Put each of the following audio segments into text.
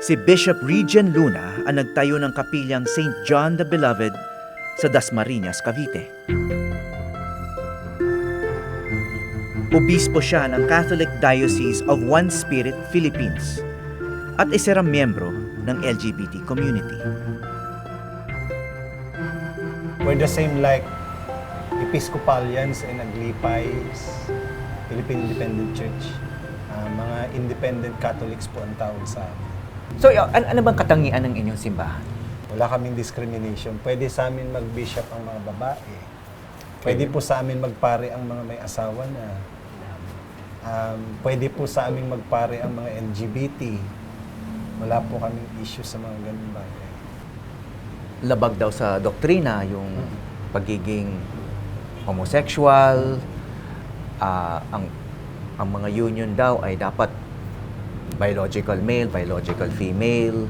Si Bishop Regine Luna ang nagtayo ng kapilyang St. John the Beloved sa Dasmariñas, Cavite. Obispo siya ng Catholic Diocese of One Spirit, Philippines at isa ring miyembro ng LGBT community. We're the same like Episcopalians and Aglipais, Philippine Independent Church. Mga independent Catholics po ang tawag sa amin. So, ano bang katangian ng inyong simbahan? Wala kaming discrimination. Pwede sa amin mag-bishop ang mga babae. Pwede po sa amin magpare ang mga may asawa na. Pwede po sa amin magpare ang mga LGBT. Wala po kaming issue sa mga ganun bagay. Labag daw sa doktrina yung pagiging homosexual, ang mga union daw ay dapat biological male, biological female.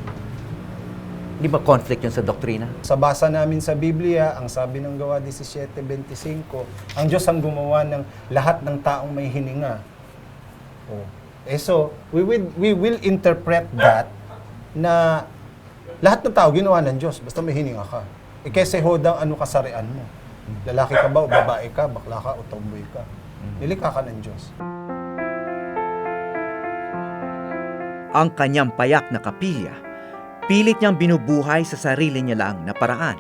Di ba conflict yun sa doktrina? Sa basa namin sa Biblia, ang sabi ng Gawa 17:25, ang Diyos ang gumawa ng lahat ng taong may hininga. So, we will interpret that na lahat ng tao ginawa ng Diyos, basta may hininga ka. Kasi hodang ano kasarian mo. Lalaki ka ba o babae ka, bakla ka o tomboy ka. Nilikha ka ng Diyos. Ang kanyang payak na kapilya, pilit niyang binubuhay sa sarili niya lang na paraan.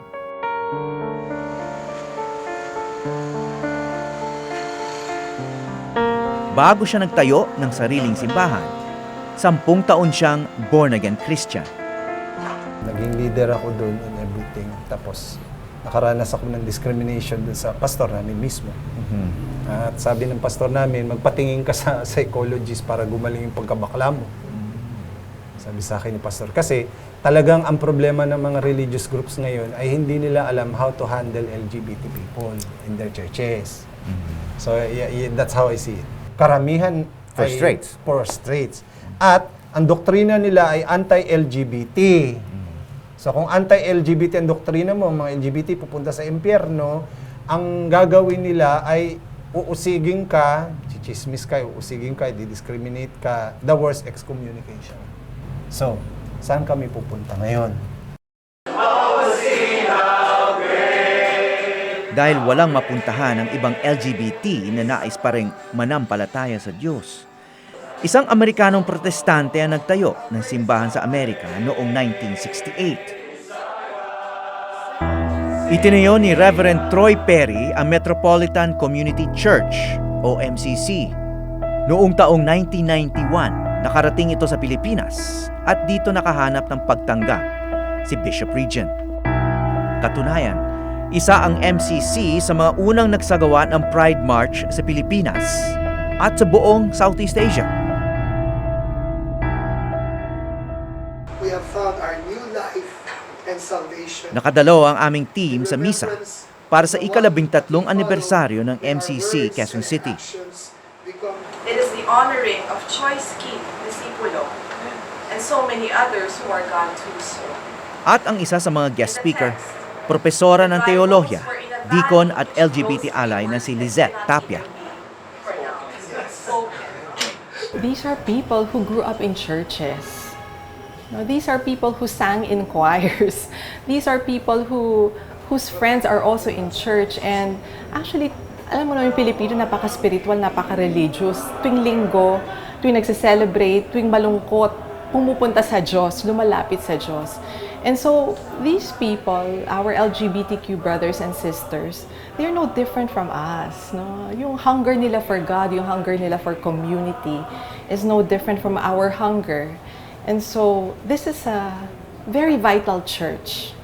Bago siya nagtayo ng sariling simbahan, 10 taon siyang born-again Christian. Naging leader ako doon and everything. Tapos, nakaranas ako ng discrimination doon sa pastor namin mismo. At sabi ng pastor namin, magpatingin ka sa psychologist para gumaling yung pagkabakla mo. Sabi sa akin ni pastor. Kasi talagang ang problema ng mga religious groups ngayon ay hindi nila alam how to handle LGBT people in their churches. So, that's how I see it. Karamihan For ay straights. for straights. At ang doktrina nila ay anti-LGBT. So kung anti-LGBT ang doktrina mo, mga LGBT pupunta sa impyerno, ang gagawin nila ay uusigin ka, chichismis ka, uusigin ka, di-discriminate ka, the worst excommunication. So, saan kami pupunta ngayon? Dahil walang mapuntahan ang ibang LGBT na nais pa ring manampalataya sa Diyos. Isang Amerikanong protestante ang nagtayo ng simbahan sa Amerika noong 1968. Itinayo ni Reverend Troy Perry ang Metropolitan Community Church o MCC. Noong taong 1991, nakarating ito sa Pilipinas at dito nakahanap ng pagtanggap si Bishop Regine. Katunayan, isa ang MCC sa mga unang nagsagawa ng Pride March sa Pilipinas at sa buong Southeast Asia. We have found our new life and salvation. Nakadalo ang aming team sa misa para sa ika-13 anibersaryo ng MCC Quezon City. It is the honoring of Choice King Disipulo and so many others who are gone too soon. At ang isa sa mga guest speaker, propesora ng teolohiya, deacon at LGBT ally na si Lizette Tapia. These are people who grew up in churches. These are people who sang in choirs. These are people whose friends are also in church. And actually, alam mo na yung Pilipino, napaka-spiritual, napaka-religious. Tuwing linggo, tuwing nagse-celebrate, tuwing malungkot, pumupunta sa Diyos, lumalapit sa Diyos. And so, these people, our LGBTQ brothers and sisters, they're no different from us. No? Yung hunger nila for God, yung hunger nila for community is no different from our hunger. And so, this is a very vital church.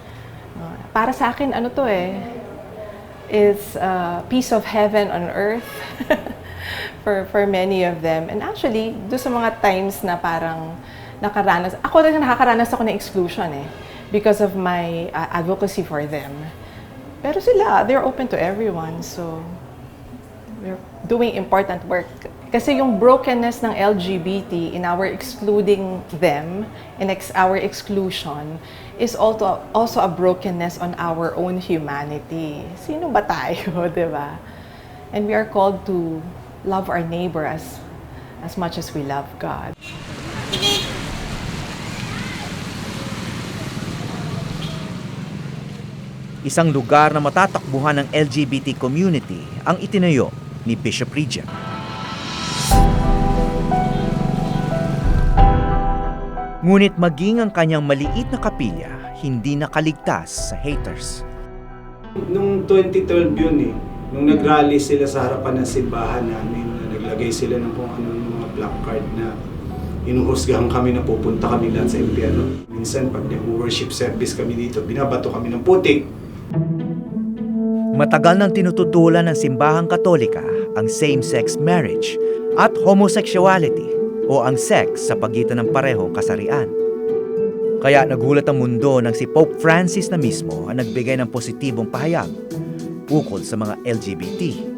Para sa akin, ano to is a piece of heaven on earth for many of them. And actually, do sa mga times na parang nakaranas, ako rin nakakaranas ako ng exclusion because of my advocacy for them. Pero sila, they're open to everyone. So, we're doing important work. Kasi yung brokenness ng LGBT in our excluding them, in our exclusion, is also a brokenness on our own humanity. Sino ba tayo, di ba? And we are called to love our neighbor as much as we love God. isang lugar na matatakbuhan ng LGBT community ang itinayo ni Bishop Regent. Ngunit maging ang kanyang maliit na kapilya, hindi nakaligtas sa haters. Nung 2012 yun nung nag-rally sila sa harapan ng simbahan namin, na naglagay sila ng kung ano mga placard na inuhusgahan kami na pupunta kami lahat sa impyerno. Minsan pag nag-worship service kami dito, binabato kami ng putik. Matagal nang tinututulan ng simbahang Katolika ang same-sex marriage at homosexuality o ang sex sa pagitan ng parehong kasarian. Kaya nagulat ang mundo nang si Pope Francis na mismo ang nagbigay ng positibong pahayag ukol sa mga LGBT.